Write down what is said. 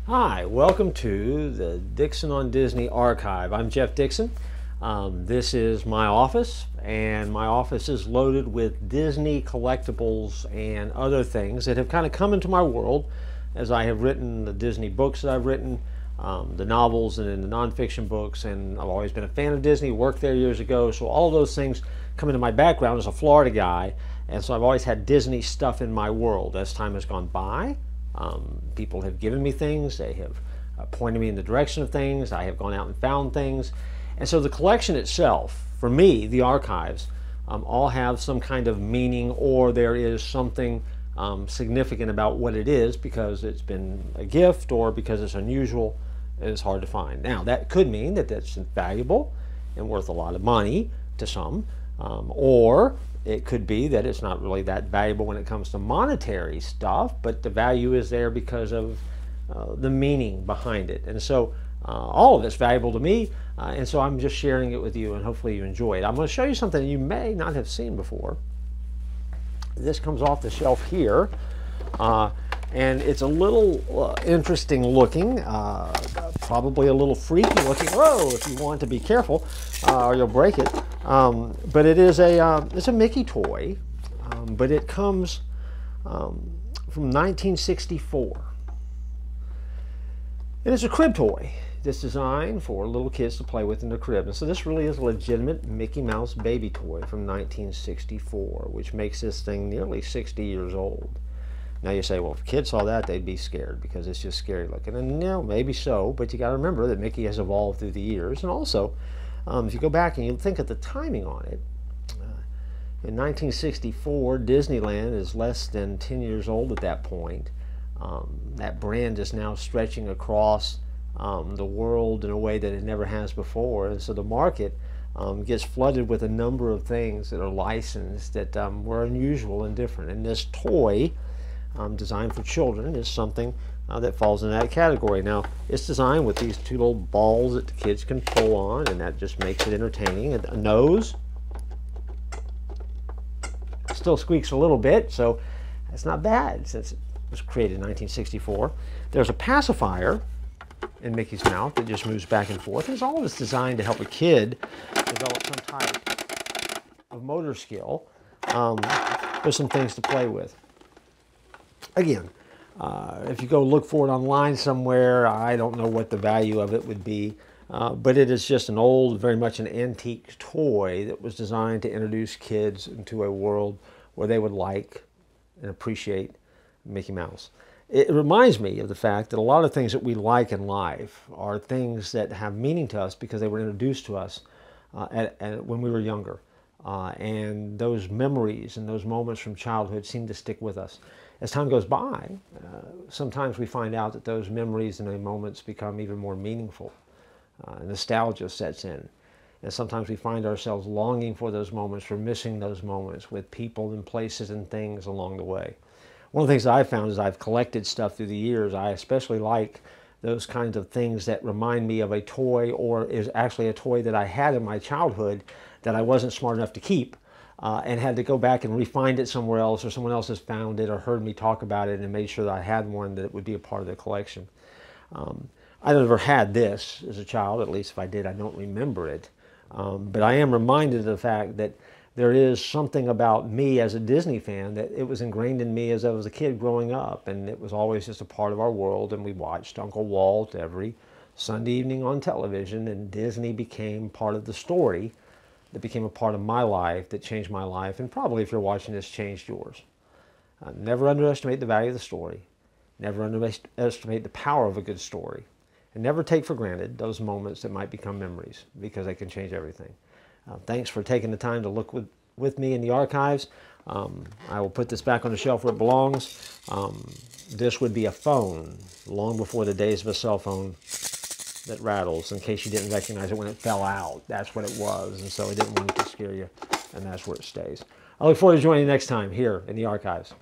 Hi, welcome to the Dixon on Disney archive. I'm Jeff Dixon. This is my office, and my office is loaded with Disney collectibles and other things that have kind of come into my world as I have written the Disney books that I've written, the novels and then the nonfiction books, and I've always been a fan of Disney, worked there years ago, so all of those things come into my background as a Florida guy, and so I've always had Disney stuff in my world. As time has gone by, people have given me things, they have pointed me in the direction of things, I have gone out and found things. And so the collection itself, for me, the archives, all have some kind of meaning, or there is something significant about what it is because it's been a gift or because it's unusual and it's hard to find. Now, that could mean that that's valuable and worth a lot of money to some, or it could be that it's not really that valuable when it comes to monetary stuff, but the value is there because of the meaning behind it. And so all of it's valuable to me, and so I'm just sharing it with you, and hopefully you enjoy it. I'm going to show you something you may not have seen before. This comes off the shelf here, and it's a little interesting looking, probably a little freaky looking. Whoa, if you want to be careful, or you'll break it. But it is it's a Mickey toy, but it comes from 1964. And it's a crib toy that's designed for little kids to play with in the crib. And so this really is a legitimate Mickey Mouse baby toy from 1964, which makes this thing nearly 60 years old. Now you say, well, if kids saw that, they'd be scared because it's just scary looking. And no, maybe so, but you got to remember that Mickey has evolved through the years. And also, if you go back and you think of the timing on it, in 1964, Disneyland is less than 10 years old at that point. That brand is now stretching across the world in a way that it never has before. And so the market gets flooded with a number of things that are licensed that were unusual and different. And this toy, designed for children, is something that falls in that category. Now, it's designed with these two little balls that the kids can pull on, and that just makes it entertaining. A nose still squeaks a little bit, so that's not bad since it was created in 1964. There's a pacifier in Mickey's mouth that just moves back and forth. It's all designed to help a kid develop some type of motor skill. There's some things to play with. Again, if you go look for it online somewhere, I don't know what the value of it would be, but it is just an old, very much an antique toy that was designed to introduce kids into a world where they would like and appreciate Mickey Mouse. It reminds me of the fact that a lot of things that we like in life are things that have meaning to us because they were introduced to us when we were younger. And those memories and those moments from childhood seem to stick with us. As time goes by, sometimes we find out that those memories and those moments become even more meaningful. Nostalgia sets in. And sometimes we find ourselves longing for those moments, or missing those moments with people and places and things along the way. One of the things I've found is I've collected stuff through the years. I especially like those kinds of things that remind me of a toy, or is actually a toy that I had in my childhood that I wasn't smart enough to keep, and had to go back and re-find it somewhere else, or someone else has found it or heard me talk about it and made sure that I had one that would be a part of the collection. I never had this as a child, at least if I did, I don't remember it. But I am reminded of the fact that there is something about me as a Disney fan that it was ingrained in me as I was a kid growing up, and it was always just a part of our world, and we watched Uncle Walt every Sunday evening on television, and Disney became part of the story that became a part of my life, that changed my life, and probably if you're watching this, changed yours. Never underestimate the value of the story. Never underestimate the power of a good story. And never take for granted those moments that might become memories, because they can change everything. Thanks for taking the time to look with me in the archives. I will put this back on the shelf where it belongs. This would be a phone long before the days of a cell phone that rattles, in case you didn't recognize it when it fell out. That's what it was, and so I didn't want it to scare you, and that's where it stays. I look forward to joining you next time here in the archives.